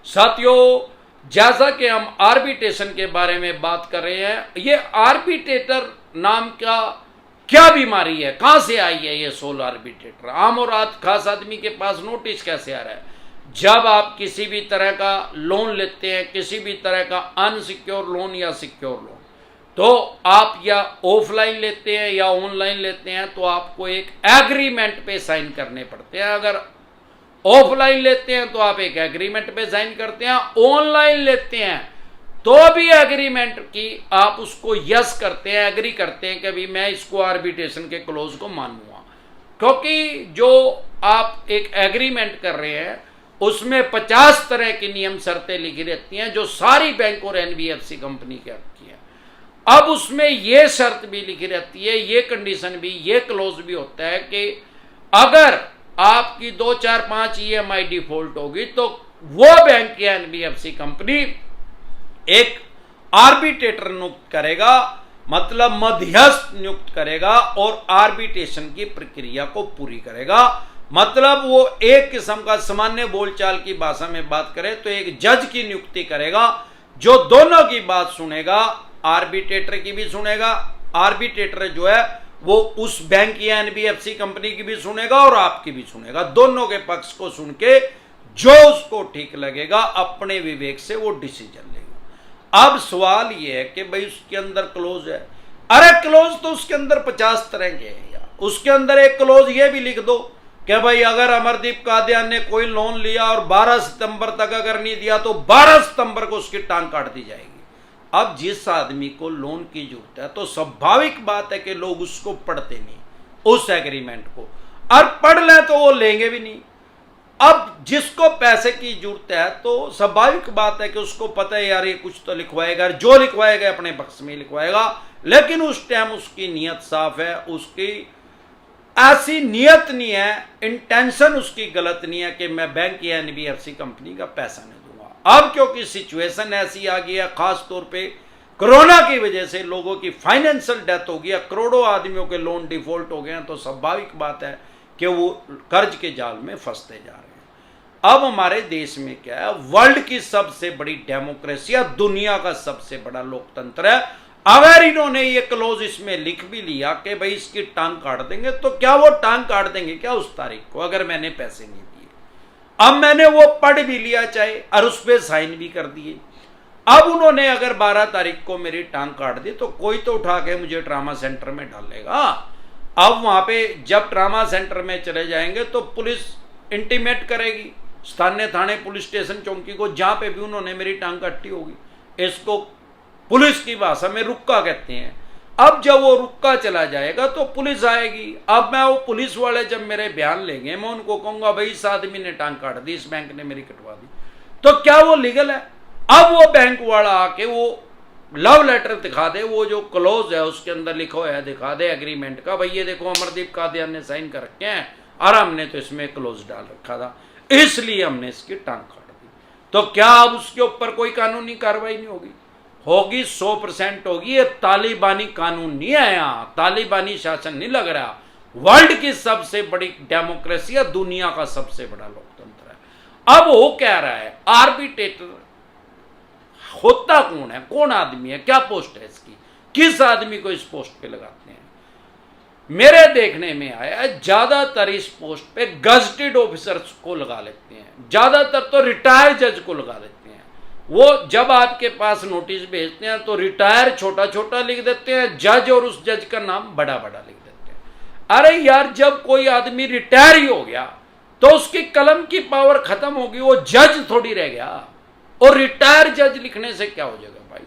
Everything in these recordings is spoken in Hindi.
साथियों, जैसा कि हम आर्बिट्रेशन के बारे में बात कर रहे हैं, ये आर्बिट्रेटर नाम का क्या बीमारी है, कहां से आई है ये सोल आर्बिट्रेटर? आम और खास आदमी के पास नोटिस कैसे आ रहा है? जब आप किसी भी तरह का लोन लेते हैं, किसी भी तरह का अनसिक्योर लोन या सिक्योर लोन, तो आप या ऑफलाइन लेते हैं या ऑनलाइन लेते हैं, तो आपको एक एग्रीमेंट पे साइन करने पड़ते हैं। अगर ऑफलाइन लेते हैं तो आप एक एग्रीमेंट पे साइन करते हैं, ऑनलाइन लेते हैं तो भी एग्रीमेंट की आप उसको यस करते हैं, एग्री करते हैं कि भाई मैं इसको आर्बिट्रेशन के क्लोज को मानूंगा। क्योंकि जो आप एक एग्रीमेंट कर रहे हैं उसमें 50 तरह की नियम शर्तें लिखी रहती हैं जो सारी बैंक और एनबीएफसी कंपनी की आपकी है। अब उसमें यह शर्त भी लिखी रहती है, ये कंडीशन भी, ये क्लोज भी होता है कि अगर आपकी 2, 4, 5 ईएमआई डिफॉल्ट होगी तो वो बैंक या एनबीएफसी कंपनी एक आर्बिट्रेटर नियुक्त करेगा, मतलब मध्यस्थ नियुक्त करेगा और आर्बिट्रेशन की प्रक्रिया को पूरी करेगा। मतलब वो एक किस्म का सामान्य बोलचाल की भाषा में बात करें तो एक जज की नियुक्ति करेगा जो दोनों की बात सुनेगा, आर्बिट्रेटर की भी सुनेगा, आर्बिट्रेटर जो है वो उस बैंक या एनबीएफसी कंपनी की भी सुनेगा और आपकी भी सुनेगा। दोनों के पक्ष को सुन के जो उसको ठीक लगेगा अपने विवेक से वो डिसीजन लेगा। अब सवाल ये है कि भाई उसके अंदर क्लोज है, अरे क्लोज तो उसके अंदर 50 तरह के हैं यार। उसके अंदर एक क्लोज ये भी लिख दो कि भाई अगर अमरदीप कादियान ने कोई लोन लिया और 12 सितंबर तक अगर नहीं दिया तो 12 सितंबर को उसकी टांग काट दी जाएगी। अब जिस आदमी को लोन की जरूरत है तो स्वाभाविक बात है कि लोग उसको पढ़ते नहीं उस एग्रीमेंट को, और पढ़ ले तो वो लेंगे भी नहीं। अब जिसको पैसे की जरूरत है तो स्वाभाविक बात है कि उसको पता है यार ये कुछ तो लिखवाएगा, जो लिखवाएगा अपने पक्ष में लिखवाएगा, लेकिन उस टाइम उसकी नीयत साफ है, उसकी ऐसी नीयत नहीं है, इंटेंशन उसकी गलत नहीं है कि मैं बैंक या एनबीएफसी कंपनी का पैसा नहीं दूंगा। अब क्योंकि सिचुएशन ऐसी आ गई है, खास तौर पे कोरोना की वजह से लोगों की फाइनेंशियल डेथ हो गई है, करोड़ों आदमियों के लोन डिफॉल्ट हो गए हैं, तो स्वाभाविक बात है कि वो कर्ज के जाल में फंसते जा रहे हैं। अब हमारे देश में क्या है, वर्ल्ड की सबसे बड़ी डेमोक्रेसी है, दुनिया का सबसे बड़ा लोकतंत्र है। अगर इन्होंने ये क्लोज इसमें लिख भी लिया कि भाई इसकी टांग काट देंगे, तो क्या वो टांग काट देंगे क्या उस तारीख को अगर मैंने पैसे नहीं दिए? अब मैंने वो पढ़ भी लिया चाहे और उस पर साइन भी कर दिए, अब उन्होंने अगर 12 तारीख को मेरी टांग काट दी तो कोई तो उठा के मुझे ट्रामा सेंटर में डालेगा। अब वहां पे जब ट्रामा सेंटर में चले जाएंगे तो पुलिस इंटीमेट करेगी स्थानीय थाने, पुलिस स्टेशन, चौकी को, जहां पे भी उन्होंने मेरी टांग काटी होगी। इसको पुलिस की भाषा में रुक्का कहते हैं। अब जब वो रुक्का चला जाएगा तो पुलिस आएगी। अब मैं वो पुलिस वाले जब मेरे बयान लेंगे, मैं उनको कहूंगा भाई इस आदमी ने टांग काट दी, इस बैंक ने मेरी कटवा दी, तो क्या वो लीगल है? अब वो बैंक वाला आके वो लव लेटर दिखा दे, वो जो क्लोज है उसके अंदर लिखा हुआ है दिखा दे एग्रीमेंट का, भाई ये देखो अमरदीप कादियान ने साइन कर रखे हैं और हमने तो इसमें क्लोज डाल रखा था, इसलिए हमने इसकी टांग काट दी, तो क्या अब उसके ऊपर कोई कानूनी कार्रवाई नहीं होगी? होगी, 100% होगी। ये तालिबानी कानून नहीं है, यहां तालिबानी शासन नहीं लग रहा। वर्ल्ड की सबसे बड़ी डेमोक्रेसी है, दुनिया का सबसे बड़ा लोकतंत्र है। अब वो कह रहा है आर्बिट्रेटर होता कौन है, कौन आदमी है, क्या पोस्ट है इसकी, किस आदमी को इस पोस्ट पे लगाते हैं? मेरे देखने में आया है ज्यादातर इस पोस्ट पे गजटेड ऑफिसर्स को लगा लेते हैं, ज्यादातर तो रिटायर्ड जज को लगा लेते हैं। वो जब आपके पास नोटिस भेजते हैं तो रिटायर छोटा छोटा लिख देते हैं, जज और उस जज का नाम बड़ा बड़ा लिख देते हैं। अरे यार, जब कोई आदमी रिटायर ही हो गया तो उसकी कलम की पावर खत्म होगी, वो जज थोड़ी रह गया। और रिटायर जज लिखने से क्या हो जाएगा भाई?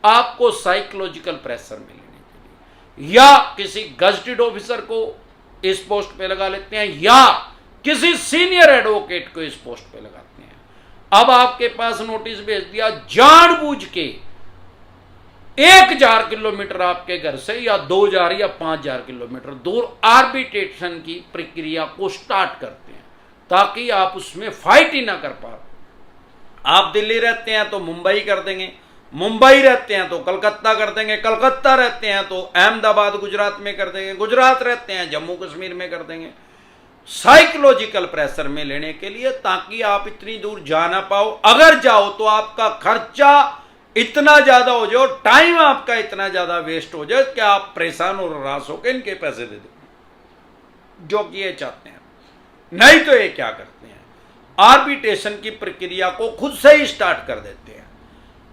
आपको साइकोलॉजिकल प्रेशर मिलने के लिए या किसी गजटेड ऑफिसर को इस पोस्ट पे लगा लेते हैं या किसी सीनियर एडवोकेट को इस पोस्ट पे लगाते हैं। अब आपके पास नोटिस भेज दिया, जानबूझ के 1000 किलोमीटर आपके घर से या 2000 या 5000 किलोमीटर दूर आर्बिट्रेशन की प्रक्रिया को स्टार्ट करते हैं ताकि आप उसमें फाइट ही ना कर पाओ। आप दिल्ली रहते हैं तो मुंबई कर देंगे, मुंबई रहते हैं तो कलकत्ता कर देंगे, कलकत्ता रहते हैं तो अहमदाबाद गुजरात में कर देंगे, गुजरात रहते हैं जम्मू कश्मीर में कर देंगे। साइकोलॉजिकल प्रेशर में लेने के लिए, ताकि आप इतनी दूर जा ना पाओ। अगर जाओ तो आपका खर्चा इतना ज्यादा हो जाए, टाइम आपका इतना ज्यादा वेस्ट हो जाए कि आप परेशान और हरास होकर इनके पैसे दे दो, जो कि ये चाहते हैं। नहीं तो ये क्या करते हैं, आर्बिट्रेशन की प्रक्रिया को खुद से ही स्टार्ट कर देते हैं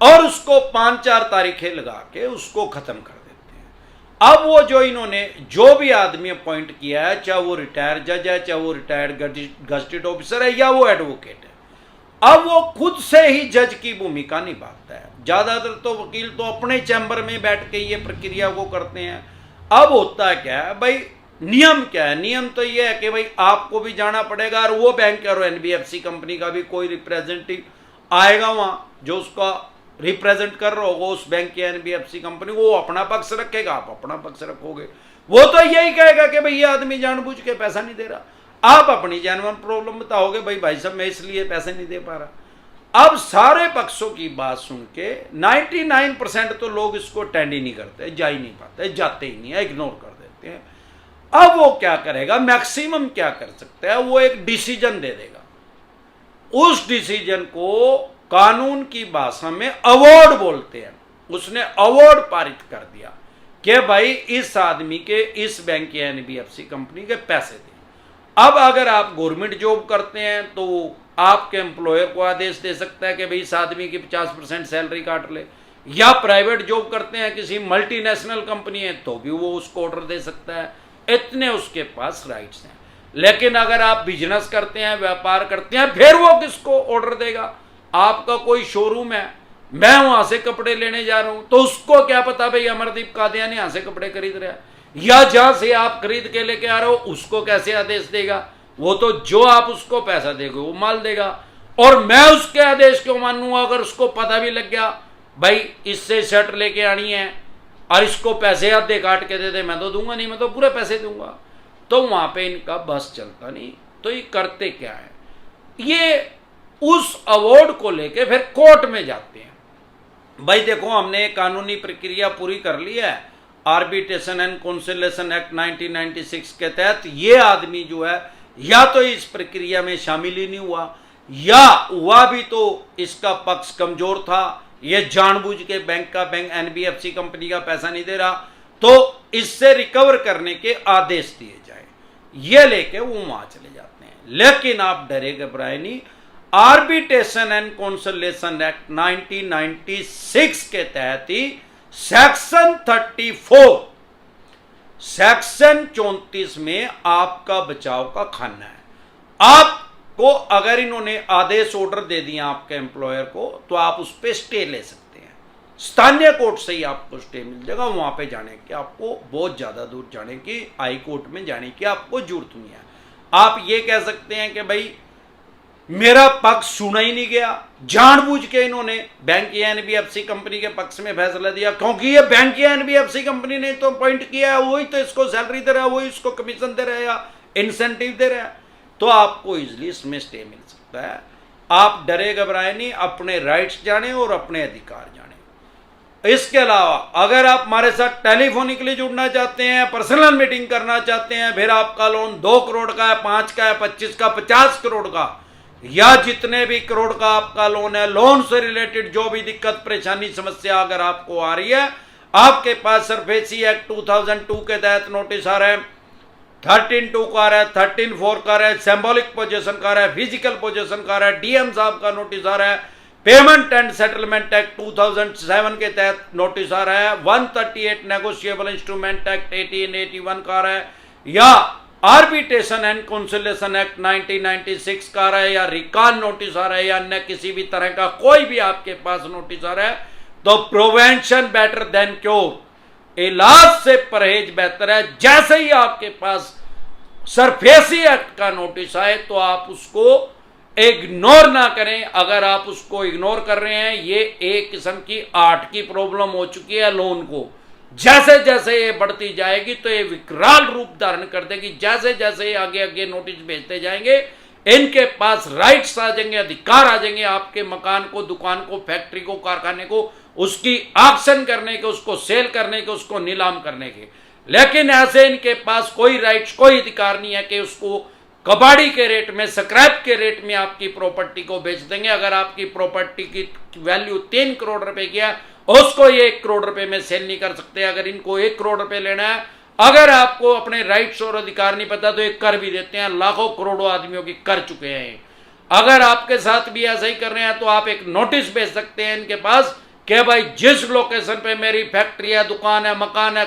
और उसको 5-4 तारीखें लगा के उसको खत्म कर देते हैं। अब वो जो इन्होंने जो भी आदमी अपॉइंट किया है, चाहे वो रिटायर्ड जज है, चाहे वो रिटायर्ड गजेटेड ऑफिसर है, या वो एडवोकेट है, अब वो खुद से ही जज की भूमिका निभाता है। ज्यादातर तो वकील तो अपने चैम्बर में बैठ के ये प्रक्रिया को करते हैं। अब होता क्या है भाई, नियम क्या है? नियम तो ये है कि भाई आपको भी जाना पड़ेगा, और वो बैंक और एनबीएफसी कंपनी का भी कोई रिप्रेजेंटेटिव आएगा वहां, जो उसका रिप्रेजेंट कर रहा होगा उस बैंक या एनबीएफसी कंपनी, वो अपना पक्ष रखेगा, आप अपना पक्ष रखोगे। वो तो यही कहेगा कि भाई ये आदमी जानबूझ के पैसा नहीं दे रहा, आप अपनी जेन्युइन प्रॉब्लम बताओगे, भाई साहब मैं इसलिए पैसे नहीं दे पा रहा। अब सारे पक्षों की बात सुन के 99% तो लोग इसको अटेंड ही नहीं करते, जा ही नहीं पाते, जाते ही नहीं है, इग्नोर कर देते हैं। अब वो क्या करेगा, मैक्सिमम क्या कर सकता है, वो एक डिसीजन दे देगा। उस डिसीजन को कानून की भाषा में अवार्ड बोलते हैं। उसने अवार्ड पारित कर दिया कि भाई इस आदमी के इस बैंक या एनबीएफसी कंपनी के पैसे दे। अब अगर आप गवर्नमेंट जॉब करते हैं तो आपके एम्प्लॉयर को आदेश दे सकता है कि भाई इस आदमी की 50% सैलरी काट ले, या प्राइवेट जॉब करते हैं किसी मल्टीनेशनल कंपनी है तो भी वो उसको ऑर्डर दे सकता है। इतने उसके पास राइट्स हैं। लेकिन अगर आप बिजनेस करते हैं, व्यापार करते हैं, फिर वो किसको ऑर्डर देगा? आपका कोई शोरूम है, मैं वहां से कपड़े लेने जा रहा हूं, तो उसको क्या पता भाई अमरदीप कादियानी यहां से कपड़े खरीद रहा है, या जहां से आप खरीद के लेके आ रहे हो उसको कैसे आदेश देगा? वो तो जो आप उसको पैसा देगा वो माल देगा, और मैं उसके आदेश क्यों मानूंगा? अगर उसको पता भी लग गया भाई इससे शर्ट लेके आनी है और इसको पैसे आधे काट के दे दे, मैं तो दूंगा नहीं, मैं तो पूरे पैसे दूंगा। तो वहां पे इनका बस चलता नहीं। तो ये करते क्या है, ये उस अवार्ड को लेके फिर कोर्ट में जाते हैं। भाई देखो हमने कानूनी प्रक्रिया पूरी कर ली है, आर्बिट्रेशन एंड कॉन्सिलिएशन एक्ट 1996 के तहत ये आदमी जो है या तो इस प्रक्रिया में शामिल ही नहीं हुआ, या हुआ भी तो इसका पक्ष कमजोर था, ये जानबूझ के बैंक एनबीएफसी कंपनी का पैसा नहीं दे रहा, तो इससे रिकवर करने के आदेश दिए जाए, ये लेके वो वहां चले जाते हैं। लेकिन आप डरे घबराए नहीं, आर्बिट्रेशन एंड कॉन्सिलिएशन एक्ट 1996 के तहत ही सेक्शन 34 में आपका बचाव का खाना है। आपको अगर इन्होंने आदेश ऑर्डर दे दिया आपके एम्प्लॉयर को, तो आप उस पर स्टे ले सकते हैं। स्थानीय कोर्ट से ही आपको स्टे मिल जाएगा, वहां पे जाने की आपको बहुत ज्यादा दूर जाने की, हाई कोर्ट में जाने की आपको जरूरत नहीं है। आप ये कह सकते हैं कि भाई मेरा पक्ष सुना ही नहीं गया, जानबूझ के इन्होंने बैंक या एनबीएफसी कंपनी के पक्ष में फैसला दिया, क्योंकि ये बैंक या एनबीएफसी कंपनी ने तो अपॉइंट किया है, वही तो इसको सैलरी दे रहा है, वही इसको कमीशन दे रहा है या इंसेंटिव दे रहा है, तो आपको इजिली इसमें स्टे मिल सकता है। आप डरे घबराए नहीं, अपने राइट्स जाने और अपने अधिकार जाने। इसके अलावा अगर आप हमारे साथ टेलीफोनिकली जुड़ना चाहते हैं, पर्सनल मीटिंग करना चाहते हैं, फिर आपका लोन 2 करोड़ का है, 5 का है, 25 का, 50 करोड़ का, या जितने भी करोड़ का आपका लोन है, लोन से रिलेटेड जो भी दिक्कत परेशानी समस्या अगर आपको आ रही है, आपके पास सरफेसी एक्ट 2002 के तहत नोटिस आ रहा है, 13(2) का आ रहा है, 13(4) का आ रहा है, सिंबॉलिक पोजीशन का आ रहा है, फिजिकल पोजीशन का आ रहा है, डीएम साहब का नोटिस आ रहा है, पेमेंट एंड सेटलमेंट एक्ट 2007 के तहत नोटिस आ रहा है, 138 नेगोशिएबल इंस्ट्रूमेंट एक्ट 1881 का आ रहा है, या आर्बिट्रेशन एंड कॉन्सिलिएशन एक्ट 1996 का आ रहा है, या रिकॉल नोटिस आ रहा है, या अन्य किसी भी तरह का कोई भी आपके पास नोटिस आ रहा है, तो प्रिवेंशन बेटर देन क्योर, इलाज से परहेज बेहतर है। जैसे ही आपके पास सरफेसी एक्ट का नोटिस आए तो आप उसको इग्नोर ना करें। अगर आप उसको इग्नोर कर रहे हैं, ये एक किस्म की आर्ट की प्रॉब्लम हो चुकी है लोन को। जैसे जैसे ये बढ़ती जाएगी तो ये विकराल रूप धारण कर देगी। जैसे जैसे ये आगे आगे नोटिस भेजते जाएंगे, इनके पास राइट्स आ जाएंगे, अधिकार आ जाएंगे आपके मकान को, दुकान को, फैक्ट्री को, कारखाने को, उसकी ऑक्शन करने के, उसको सेल करने के, उसको नीलाम करने के। लेकिन ऐसे इनके पास कोई राइट्स, कोई अधिकार नहीं है कि उसको कबाड़ी के रेट में, स्क्रैप के रेट में आपकी प्रॉपर्टी को बेच देंगे। अगर आपकी प्रॉपर्टी की वैल्यू 3 करोड़ रुपए की है, उसको ये 1 करोड़ रुपए में सेल नहीं कर सकते। अगर इनको 1 करोड़ रुपए लेना है, अगर आपको अपने राइट्स और अधिकार नहीं पता तो ये कर भी देते हैं। लाखों करोड़ों आदमियों की कर चुके हैं। अगर आपके साथ भी ऐसा ही कर रहे हैं तो आप एक नोटिस भेज सकते हैं इनके पास कि भाई जिस लोकेशन पे मेरी फैक्ट्री है, दुकान है, मकान है,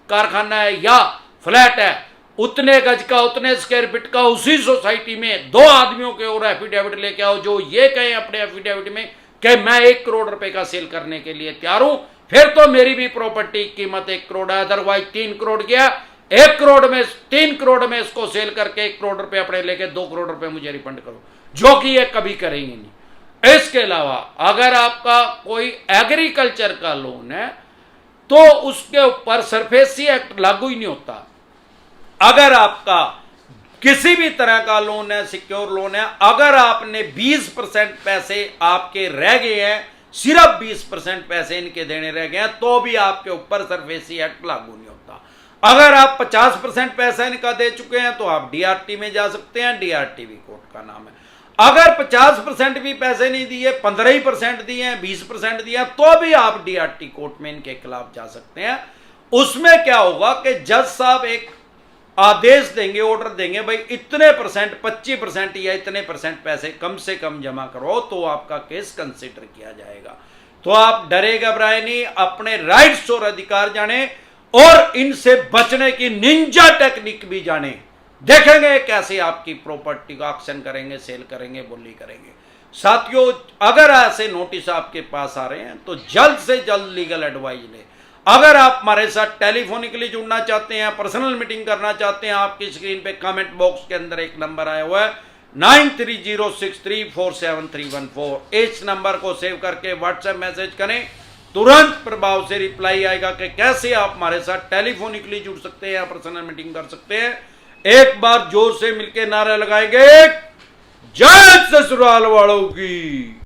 कारखाना है या फ्लैट है, उतने गज का, उतने स्क्वायर फीट का, उसी सोसाइटी में 2 आदमियों के और एफिडेविट लेके आओ जो ये कहें अपने एफिडेविट में कि मैं 1 करोड़ रुपए का सेल करने के लिए तैयार हूं, फिर तो मेरी भी प्रॉपर्टी की कीमत 1 करोड़ है। अदरवाइज 3 करोड़ गया, 1 करोड़ में 3 करोड़ में इसको सेल करके 1 करोड़ रुपए अपने लेके 2 करोड़ रुपए मुझे रिफंड करो, जो कि ये कभी करेंगे नहीं। इसके अलावा अगर आपका कोई एग्रीकल्चर का लोन है तो उसके ऊपर सरफेसी एक्ट लागू ही नहीं होता। अगर आपका किसी भी तरह का लोन है, सिक्योर लोन है, अगर आपने 20% पैसे आपके रह गए हैं, सिर्फ 20% पैसे इनके देने रह गए हैं, तो भी आपके ऊपर सरफेसी एक्ट लागू नहीं होता। अगर आप 50% पैसा इनका दे चुके हैं तो आप डीआरटी में जा सकते हैं, डीआरटी भी कोर्ट का नाम है। अगर 50% भी पैसे नहीं दिए, 15% दिए हैं, 20% दिया, तो भी आप डीआरटी कोर्ट में इनके खिलाफ जा सकते हैं। उसमें क्या होगा कि जज साहब एक आदेश देंगे, ऑर्डर देंगे, भाई इतने परसेंट, 25% या इतने परसेंट पैसे कम से कम जमा करो तो आपका केस कंसिडर किया जाएगा। तो आप डरे घबराए नहीं, अपने राइट्स और अधिकार जाने और इनसे बचने की निंजा टेक्निक भी जाने। देखेंगे कैसे आपकी प्रॉपर्टी का ऑक्शन करेंगे, सेल करेंगे, बोली करेंगे। साथियों, अगर ऐसे नोटिस आपके पास आ रहे हैं तो जल्द से जल्द लीगल एडवाइस लें। अगर आप हमारे साथ टेलीफोनिकली जुड़ना चाहते हैं, पर्सनल मीटिंग करना चाहते हैं, आपकी स्क्रीन पे कमेंट बॉक्स के अंदर एक नंबर आया हुआ है 9306347314। इस नंबर को सेव करके व्हाट्सएप मैसेज करें, तुरंत प्रभाव से रिप्लाई आएगा कि कैसे आप हमारे साथ टेलीफोनिकली जुड़ सकते हैं या पर्सनल मीटिंग कर सकते हैं। एक बार जोर से मिलकर नारा लगाएंगे, जय ससुराल वालों की।